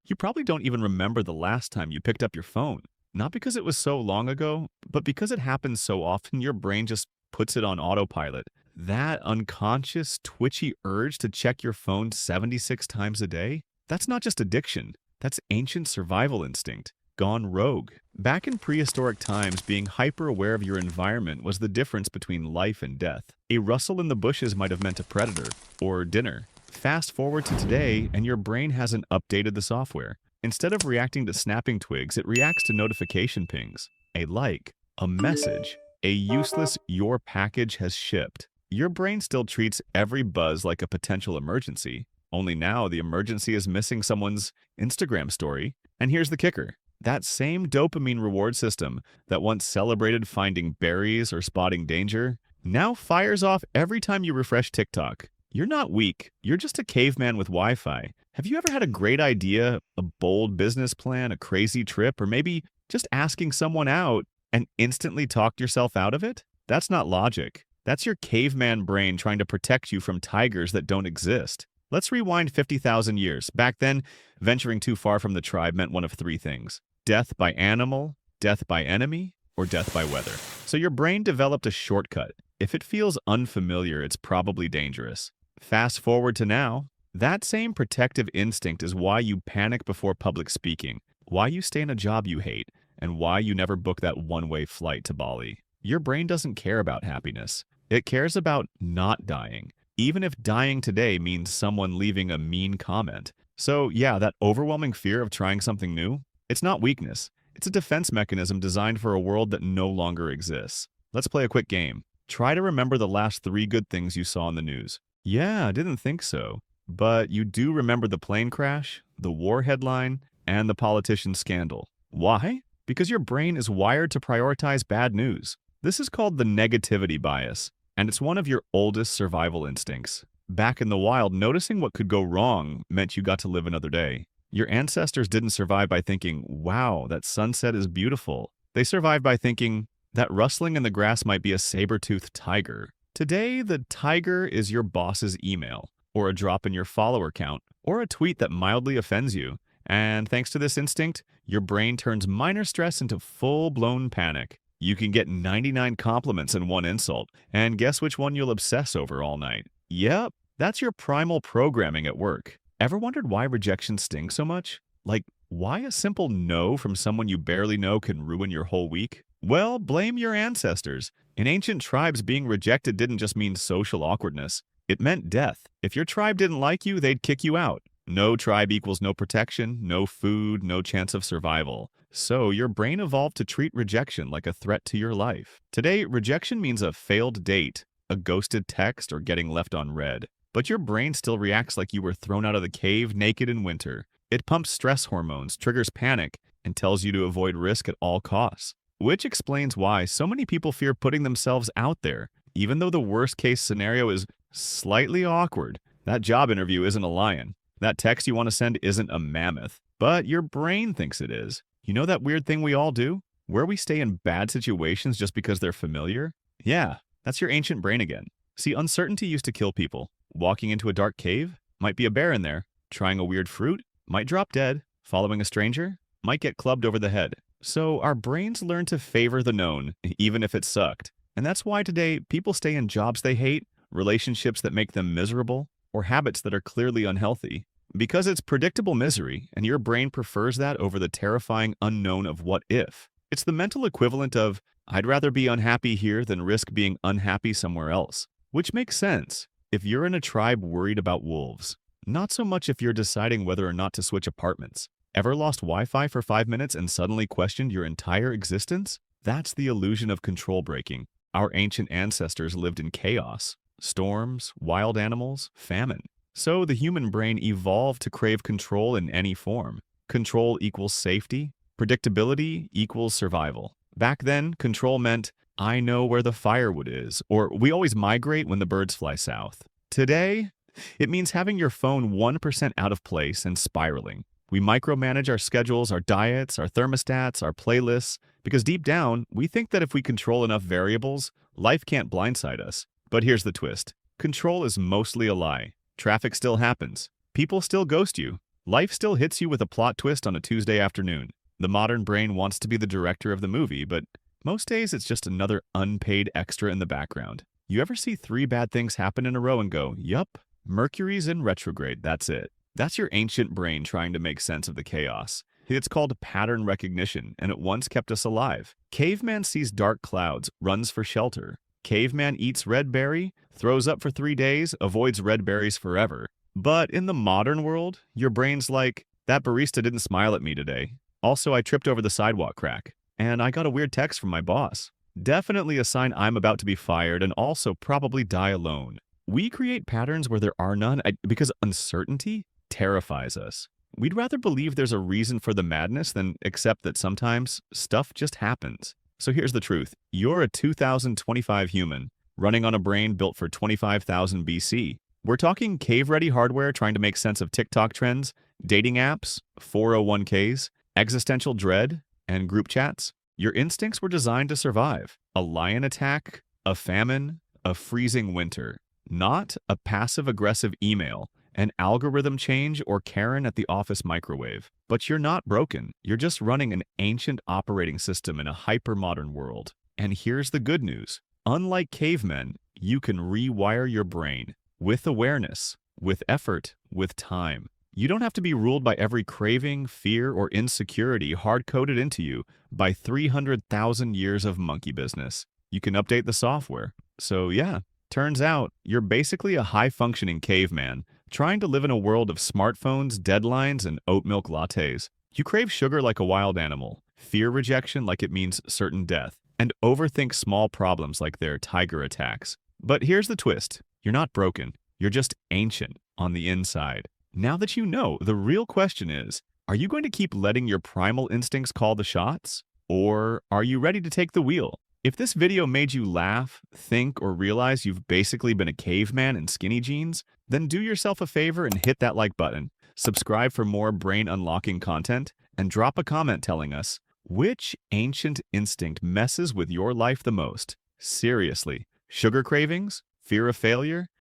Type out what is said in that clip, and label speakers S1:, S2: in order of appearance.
S1: You probably don't even remember the last time you picked up your phone. Not because it was so long ago, but because it happens so often, your brain just puts it on autopilot. That unconscious, twitchy urge to check your phone 76 times a day, that's not just addiction. That's ancient survival instinct, gone rogue. Back in prehistoric times, being hyper aware of your environment was the difference between life and death. A rustle in the bushes might have meant a predator or dinner. Fast forward to today, and your brain hasn't updated the software. Instead of reacting to snapping twigs, it reacts to notification pings, a like, a message, a useless "your package has shipped." Your brain still treats every buzz like a potential emergency, only now the emergency is missing someone's Instagram story. And here's the kicker. That same dopamine reward system that once celebrated finding berries or spotting danger now fires off every time you refresh TikTok. You're not weak, you're just a caveman with Wi-Fi. Have you ever had a great idea, a bold business plan, a crazy trip, or maybe just asking someone out and instantly talked yourself out of it? That's not logic. That's your caveman brain trying to protect you from tigers that don't exist. Let's rewind 50,000 years. Back then, venturing too far from the tribe meant one of three things: death by animal, death by enemy, or death by weather. So your brain developed a shortcut. If it feels unfamiliar, it's probably dangerous. Fast forward to now, that same protective instinct is why you panic before public speaking, why you stay in a job you hate, and why you never book that one-way flight to Bali. Your brain doesn't care about happiness. It cares about not dying, even if dying today means someone leaving a mean comment. So yeah, that overwhelming fear of trying something new, it's not weakness. It's a defense mechanism designed for a world that no longer exists. Let's play a quick game. Try to remember the last three good things you saw in the news. Yeah, I didn't think so. But you do remember the plane crash, the war headline, and the politician scandal. Why? Because your brain is wired to prioritize bad news. This is called the negativity bias, and it's one of your oldest survival instincts. Back in the wild, noticing what could go wrong meant you got to live another day. Your ancestors didn't survive by thinking, wow, that sunset is beautiful. They survived by thinking, that rustling in the grass might be a saber-toothed tiger. Today, the tiger is your boss's email, or a drop in your follower count, or a tweet that mildly offends you. And thanks to this instinct, your brain turns minor stress into full-blown panic. You can get 99 compliments in one insult, and guess which one you'll obsess over all night? Yep, that's your primal programming at work. Ever wondered why rejection stings so much? Like, why a simple no from someone you barely know can ruin your whole week? Well, blame your ancestors. In ancient tribes, being rejected didn't just mean social awkwardness. It meant death. If your tribe didn't like you, they'd kick you out. No tribe equals no protection, no food, no chance of survival. So your brain evolved to treat rejection like a threat to your life. Today, rejection means a failed date, a ghosted text, or getting left on red. But your brain still reacts like you were thrown out of the cave naked in winter. It pumps stress hormones, triggers panic, and tells you to avoid risk at all costs. Which explains why so many people fear putting themselves out there, even though the worst-case scenario is slightly awkward. That job interview isn't a lion. That text you want to send isn't a mammoth. But your brain thinks it is. You know that weird thing we all do? Where we stay in bad situations just because they're familiar? Yeah, that's your ancient brain again. See, uncertainty used to kill people. Walking into a dark cave? Might be a bear in there. Trying a weird fruit? Might drop dead. Following a stranger? Might get clubbed over the head. So our brains learn to favor the known, even if it sucked. And that's why today people stay in jobs they hate, relationships that make them miserable, or habits that are clearly unhealthy. Because it's predictable misery, and your brain prefers that over the terrifying unknown of what if. It's the mental equivalent of, I'd rather be unhappy here than risk being unhappy somewhere else. Which makes sense if you're in a tribe worried about wolves. Not so much if you're deciding whether or not to switch apartments. Ever lost Wi-Fi for 5 minutes and suddenly questioned your entire existence? That's the illusion of control breaking. Our ancient ancestors lived in chaos. Storms, wild animals, famine. So the human brain evolved to crave control in any form. Control equals safety. Predictability equals survival. Back then, control meant, I know where the firewood is, or we always migrate when the birds fly south. Today, it means having your phone 1% out of place and spiraling. We micromanage our schedules, our diets, our thermostats, our playlists, because deep down, we think that if we control enough variables, life can't blindside us. But here's the twist. Control is mostly a lie. Traffic still happens. People still ghost you. Life still hits you with a plot twist on a Tuesday afternoon. The modern brain wants to be the director of the movie, but most days it's just another unpaid extra in the background. You ever see three bad things happen in a row and go, yup, Mercury's in retrograde, that's it. That's your ancient brain trying to make sense of the chaos. It's called pattern recognition, and it once kept us alive. Caveman sees dark clouds, runs for shelter. Caveman eats red berry, throws up for 3 days, avoids red berries forever. But in the modern world, your brain's like, that barista didn't smile at me today. Also, I tripped over the sidewalk crack. And I got a weird text from my boss. Definitely a sign I'm about to be fired and also probably die alone. We create patterns where there are none because uncertainty terrifies us. We'd rather believe there's a reason for the madness than accept that sometimes stuff just happens. So here's the truth. You're a 2025 human running on a brain built for 25,000 BC. We're talking cave-ready hardware trying to make sense of TikTok trends, dating apps, 401ks, existential dread, and group chats. Your instincts were designed to survive. A lion attack, a famine, a freezing winter. Not a passive-aggressive email, an algorithm change, or Karen at the office microwave. But you're not broken. You're just running an ancient operating system in a hyper-modern world. And here's the good news. Unlike cavemen, you can rewire your brain. With awareness, with effort, with time. You don't have to be ruled by every craving, fear, or insecurity hard-coded into you by 300,000 years of monkey business. You can update the software. So yeah, turns out you're basically a high-functioning caveman trying to live in a world of smartphones, deadlines, and oat milk lattes. You crave sugar like a wild animal, fear rejection like it means certain death, and overthink small problems like their tiger attacks. But here's the twist. You're not broken. You're just ancient on the inside. Now that you know, the real question is, are you going to keep letting your primal instincts call the shots? Or are you ready to take the wheel? If this video made you laugh, think, or realize you've basically been a caveman in skinny jeans, then do yourself a favor and hit that like button. Subscribe for more brain-unlocking content, and drop a comment telling us, which ancient instinct messes with your life the most? Seriously, sugar cravings? Fear of failure?